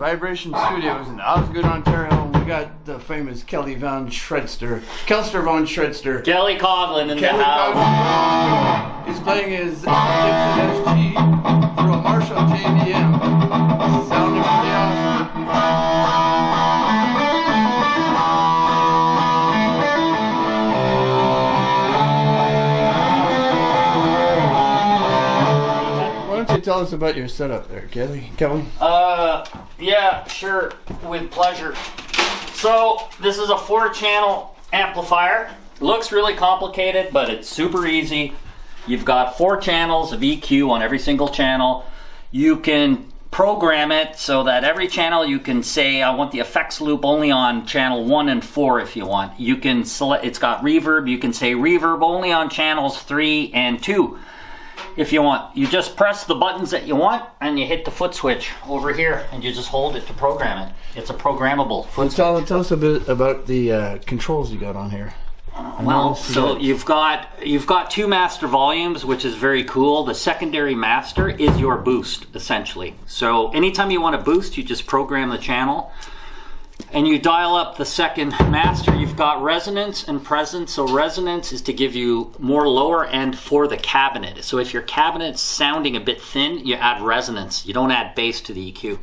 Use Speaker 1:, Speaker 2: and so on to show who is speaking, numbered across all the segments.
Speaker 1: Vibration Studios in Osgood, Ontario. We got the famous Kelster von Shredster.
Speaker 2: Kelly Coughlin in the house.
Speaker 1: He's playing his Gibson SG through a Marshall JVM. Sounding pretty awesome. Tell us about your setup there, Kelly.
Speaker 2: Yeah, sure, with pleasure. So this is a 4-channel amplifier. Looks really complicated, but it's super easy. You've got 4 channels of EQ on every single channel. You can program it so that every channel you can say, I want the effects loop only on channel 1 and 4 if you want. You can select, it's got reverb, you can say reverb only on channels 3 and 2. If you want, you just press the buttons that you want and you hit the foot switch over here and you just hold it to program it. It's a programmable foot switch.
Speaker 1: Tell us a bit about the controls you got on here.
Speaker 2: Well, so you've got 2 master volumes, which is very cool. The secondary master is your boost, essentially. So anytime you want to boost, you just program the channel and you dial up the second master. You've got resonance and presence. So resonance is to give you more lower end for the cabinet. So if your cabinet's sounding a bit thin, you add resonance. You don't add bass to the EQ.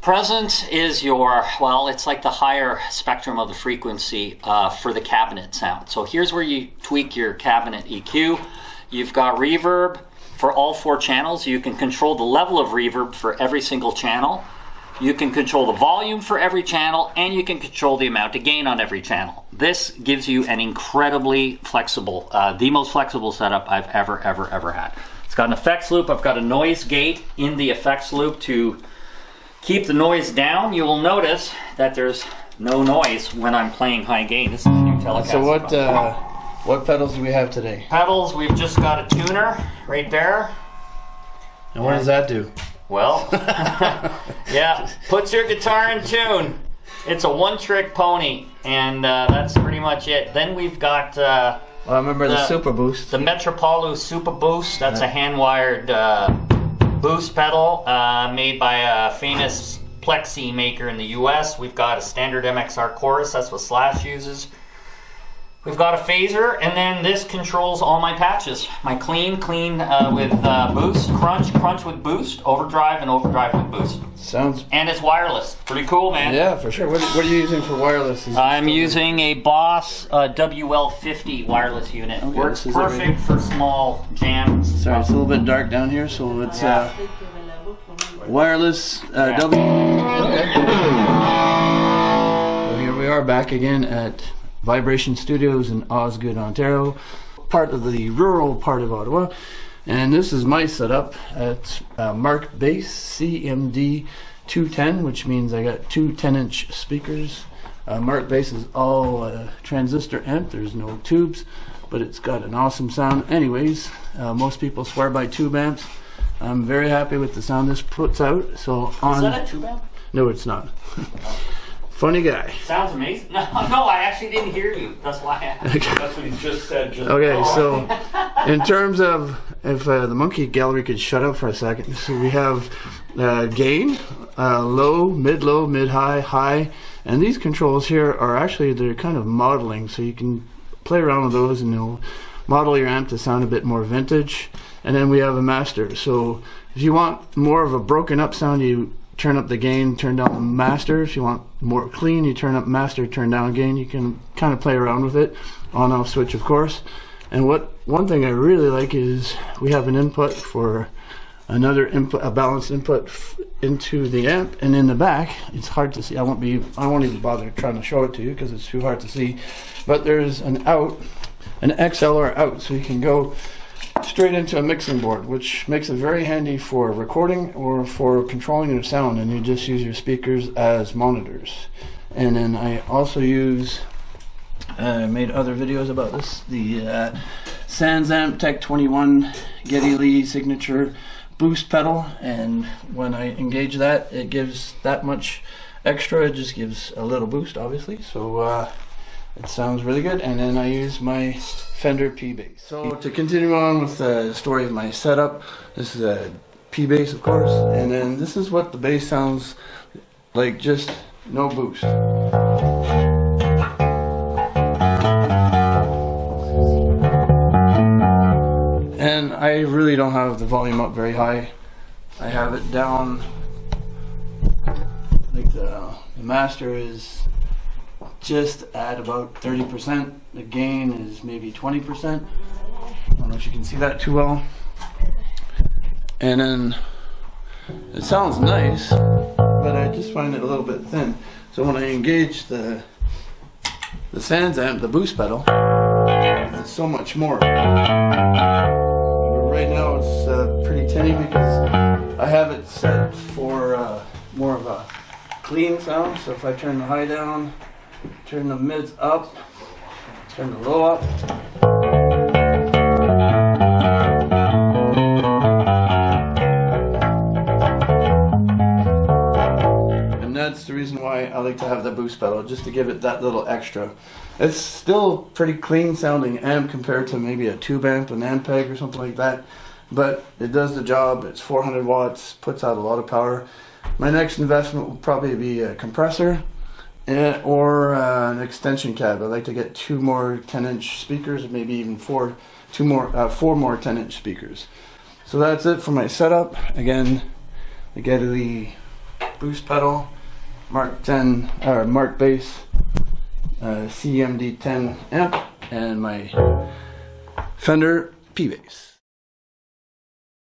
Speaker 2: Presence is your, well, it's like the higher spectrum of the frequency for the cabinet sound. So here's where you tweak your cabinet EQ. You've got reverb for all 4 channels. You can control the level of reverb for every single channel. You can control the volume for every channel, and you can control the amount of gain on every channel. This gives you an incredibly flexible, the most flexible setup I've ever had. It's got an effects loop. I've got a noise gate in the effects loop to keep the noise down. You will notice that there's no noise when I'm playing high gain. This is a new Telecaster.
Speaker 1: So what pedals do we have today?
Speaker 2: Pedals, we've just got a tuner right there.
Speaker 1: And what does that do?
Speaker 2: Well, yeah, puts your guitar in tune. It's a one-trick pony, and that's pretty much it. Then we've got
Speaker 1: I remember the Super Boost.
Speaker 2: The Metropolu Super Boost. That's a hand-wired boost pedal made by a famous plexi maker in the US. We've got a standard MXR chorus. That's what Slash uses. We've got a phaser, and then this controls all my patches. My clean with boost, crunch with boost, overdrive, and overdrive with boost.
Speaker 1: Sounds...
Speaker 2: And it's wireless. Pretty cool, man.
Speaker 1: Yeah, for sure. What are you using for wireless?
Speaker 2: I'm using a Boss WL50 wireless unit. Okay, works perfect for small jams.
Speaker 1: Sorry, it's a little bit dark down here, so it's wireless W. Okay. So here we are back again at Vibration Studios in Osgood, Ontario, part of the rural part of Ottawa. And this is my setup at Mark Bass CMD 210, which means I got 2 10-inch speakers. Mark Bass is all transistor amp. There's no tubes, but it's got an awesome sound. Anyways, most people swear by tube amps. I'm very happy with the sound this puts out. So
Speaker 2: is that a tube amp?
Speaker 1: No, it's not. Funny guy.
Speaker 2: Sounds amazing. No, I actually didn't hear you. That's why I asked. That's what he just said.
Speaker 1: Okay, so in terms of, if the monkey gallery could shut up for a second. So we have gain, low, mid-high, high. And these controls here are actually, they're kind of modeling. So you can play around with those and they'll model your amp to sound a bit more vintage. And then we have a master. So if you want more of a broken up sound, you turn up the gain, turn down the master. If you want more clean, you turn up master, turn down gain. You can kind of play around with it, on off switch of course. And one thing I really like is we have an input for another input, a balanced input into the amp, and in the back it's hard to see. I won't even bother trying to show it to you because it's too hard to see, but there's an out, an XLR out, so you can go straight into a mixing board, which makes it very handy for recording or for controlling your sound, and you just use your speakers as monitors. And then I also use, I made other videos about this, the Sansamp Tech 21 Geddy Lee signature boost pedal, and when I engage that, it gives that much extra. It just gives a little boost, obviously, so it sounds really good. And then I use my Fender P bass. So to continue on with the story of my setup, this is a P bass, of course. And then this is what the bass sounds like, just no boost. And I really don't have the volume up very high. I have it down, like the master is just at about 30%. The gain is maybe 20%. I don't know if you can see that too well. And then it sounds nice, but I just find it a little bit thin. So when I engage the Sans amp, the boost pedal, it's so much more. Right now it's pretty tinny because I have it set for more of a clean sound. So if I turn the high down, turn the mids up, turn the low up. And that's the reason why I like to have the boost pedal, just to give it that little extra. It's still pretty clean sounding amp compared to maybe a tube amp, an Ampeg or something like that. But it does the job. It's 400 watts, puts out a lot of power. My next investment will probably be a compressor or an extension cab. I'd like to get 2 more 10-inch speakers, maybe even 4 more 10-inch speakers. So that's it for my setup. Again, I get the boost pedal, Mark 10 or Mark bass, CMD 10 amp, and my Fender P bass.